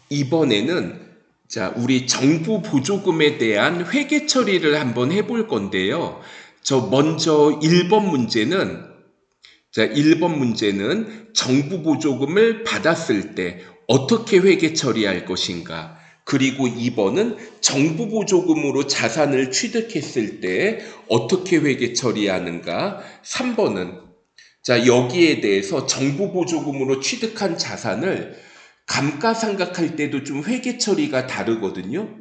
이번에는 자, 우리 정부 보조금에 대한 회계 처리를 한번 해볼 건데요. 먼저 1번 문제는, 1번 문제는 정부 보조금을 받았을 때 어떻게 회계 처리할 것인가? 그리고 2번은 정부 보조금으로 자산을 취득했을 때 어떻게 회계 처리하는가? 3번은 여기에 대해서 정부 보조금으로 취득한 자산을 감가상각할 때도 좀 회계 처리가 다르거든요.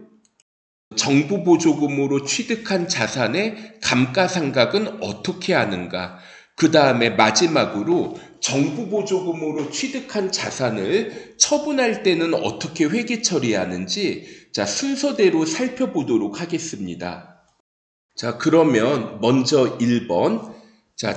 정부 보조금으로 취득한 자산의 감가상각은 어떻게 하는가? 그 다음에 마지막으로 정부 보조금으로 취득한 자산을 처분할 때는 어떻게 회계 처리하는지 순서대로 살펴보도록 하겠습니다. 그러면 먼저 1번.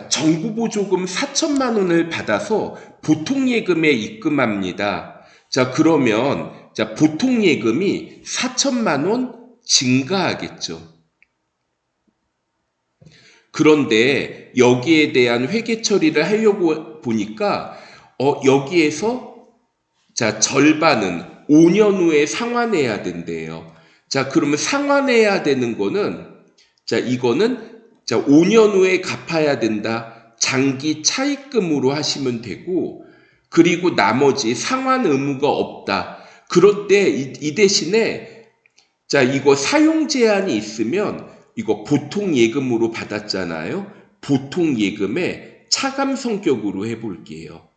정부 보조금 4천만 원을 받아서 보통예금에 입금합니다. 그러면 보통예금이 4천만 원 증가하겠죠. 그런데 여기에 대한 회계 처리를 하려고 보니까 여기에서 절반은 5년 후에 상환해야 된대요. 그러면 상환해야 되는 거는 이거는 5년 후에 갚아야 된다. 장기 차입금으로 하시면 되고, 그리고 나머지 상환 의무가 없다. 그럴 때 이 대신에 이거 사용 제한이 있으면 이거 보통 예금으로 받았잖아요. 보통 예금에 차감 성격으로 해볼게요.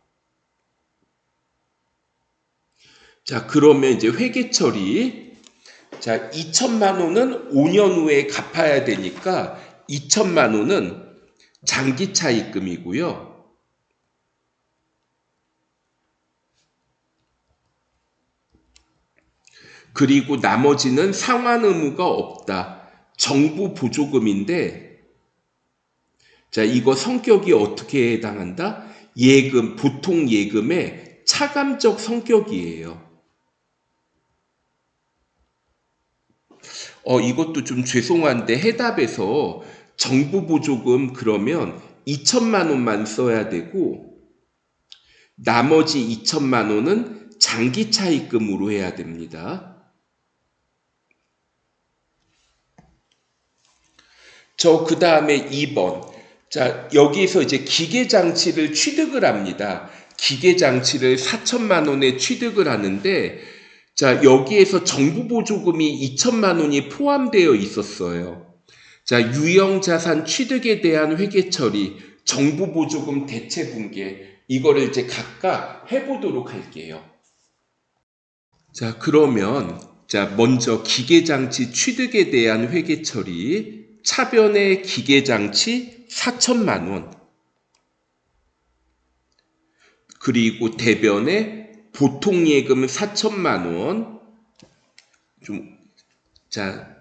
그러면 이제 회계 처리. 2천만 원은 5년 후에 갚아야 되니까 2천만 원은 장기 차입금이고요. 그리고 나머지는 상환 의무가 없다. 정부 보조금인데, 이거 성격이 어떻게 해당한다? 예금, 보통 예금의 차감적 성격이에요. 이것도 좀 죄송한데 해답에서 정부 보조금 그러면 2천만 원만 써야 되고, 나머지 2천만 원은 장기 차입금으로 해야 됩니다. 그 다음에 2번. 여기서 이제 기계장치를 취득을 합니다. 기계장치를 4천만 원에 취득을 하는데, 여기에서 정부 보조금이 2천만 원이 포함되어 있었어요. 유형자산 취득에 대한 회계 처리, 정부 보조금 대체 붕괴, 이거를 이제 각각 해보도록 할게요. 그러면, 먼저 기계장치 취득에 대한 회계 처리, 차변의 기계장치 4천만 원, 그리고 대변의 보통예금 4천만 원,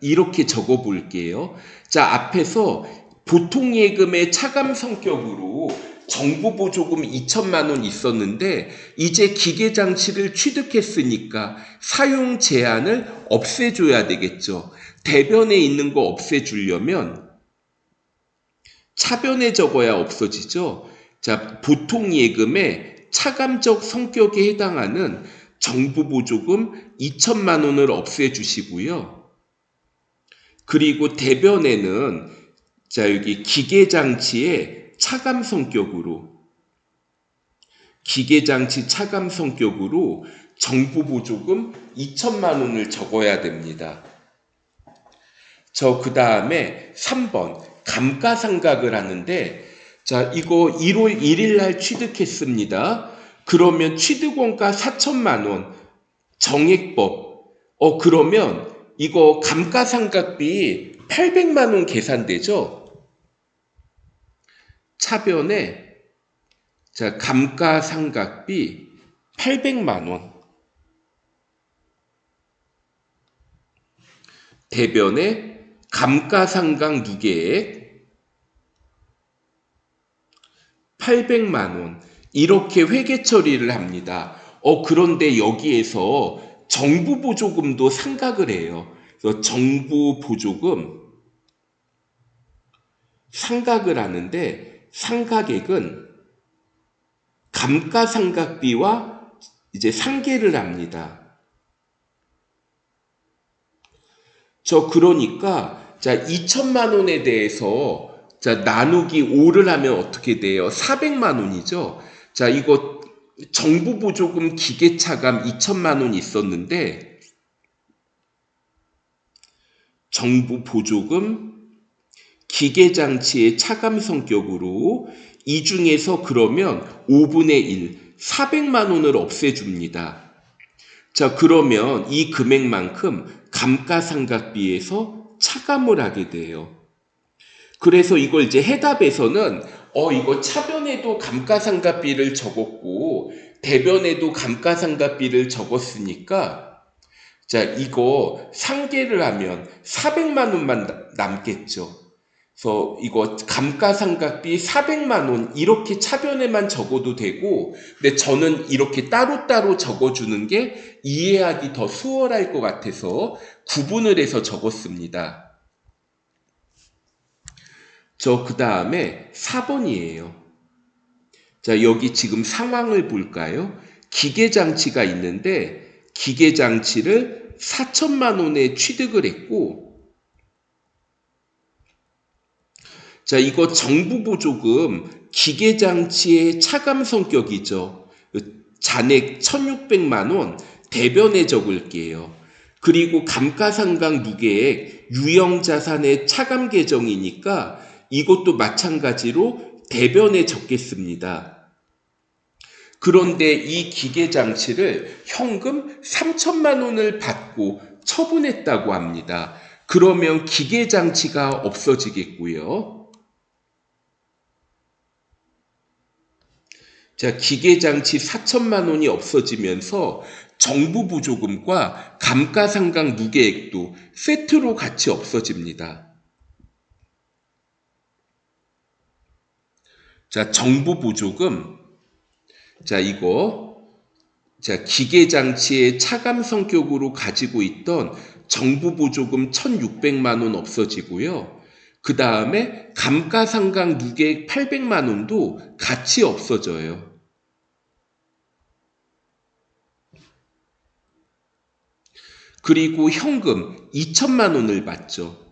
이렇게 적어 볼게요. 앞에서 보통예금의 차감 성격으로 정부 보조금 2천만 원 있었는데, 이제 기계장치를 취득했으니까 사용 제한을 없애줘야 되겠죠. 대변에 있는 거 없애주려면 차변에 적어야 없어지죠. 보통예금의 차감적 성격에 해당하는 정부 보조금 2천만 원을 없애주시고요. 그리고 대변에는 여기 기계장치의 차감 성격으로, 기계장치 차감 성격으로 정부 보조금 2천만 원을 적어야 됩니다. 그 다음에 3번 감가상각을 하는데, 이거 1월 1일 날 취득했습니다. 그러면 취득원가 4천만 원 정액법. 그러면 이거 감가상각비 800만 원 계산되죠? 차변에 감가상각비 800만 원, 대변에 감가상각 누계액 800만 원, 이렇게 회계 처리를 합니다. 그런데 여기에서 정부 보조금도 상각을 해요. 그래서 정부 보조금 상각을 하는데, 상각액은 감가상각비와 이제 상계를 합니다. 그러니까 자 2천만 원에 대해서 자 나누기 5를 하면 어떻게 돼요? 400만 원이죠. 자 이거 정부 보조금 기계차감 2천만 원 있었는데 정부 보조금 기계장치의 차감 성격으로 이 중에서 그러면 5분의 1, 400만 원을 없애줍니다. 자, 그러면 이 금액만큼 감가상각비에서 차감을 하게 돼요. 그래서 이걸 이제 해답에서는 이거 차변에도 감가상각비를 적었고 대변에도 감가상각비를 적었으니까 자, 이거 상계를 하면 400만 원만 남겠죠. 그래서 이거 감가상각비 400만 원 이렇게 차변에만 적어도 되고 근데 저는 이렇게 따로따로 적어주는 게 이해하기 더 수월할 것 같아서 구분을 해서 적었습니다. 그 다음에 4번이에요. 자, 여기 지금 상황을 볼까요? 기계장치가 있는데 기계장치를 4천만 원에 취득을 했고 자, 이거 정부 보조금 기계장치의 차감 성격이죠. 잔액 1,600만 원 대변에 적을게요. 그리고 감가상각 무계액 유형자산의 차감 계정이니까 이것도 마찬가지로 대변에 적겠습니다. 그런데 이 기계장치를 현금 3천만 원을 받고 처분했다고 합니다. 그러면 기계장치가 없어지겠고요. 자, 기계장치 4천만 원이 없어지면서 정부 보조금과 감가상각 무계액도 세트로 같이 없어집니다. 자, 정부 보조금. 자, 기계장치의 차감 성격으로 가지고 있던 정부 보조금 1,600만 원 없어지고요. 그 다음에 감가상각 무계액 800만 원도 같이 없어져요. 그리고 현금 2천만 원을 받죠.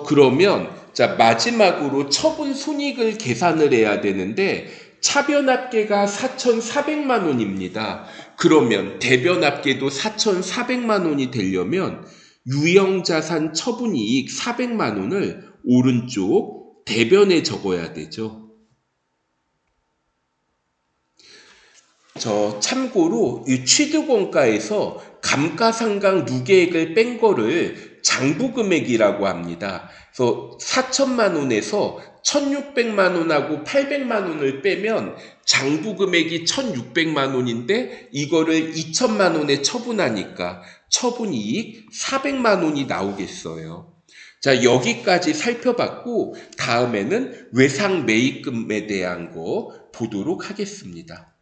그러면 자 마지막으로 처분 손익을 계산을 해야 되는데 차변합계가 4,400만 원입니다. 그러면 대변합계도 4,400만 원이 되려면 유형자산 처분이익 400만 원을 오른쪽 대변에 적어야 되죠. 참고로 이 취득원가에서 감가상각 무계액을 뺀 거를 장부금액이라고 합니다. 그래서 4천만 원에서 1,600만 원하고 800만 원을 빼면 장부금액이 1,600만 원인데 이거를 2천만 원에 처분하니까 처분이익 400만 원이 나오겠어요. 자, 여기까지 살펴봤고 다음에는 외상매입금에 대한 거 보도록 하겠습니다.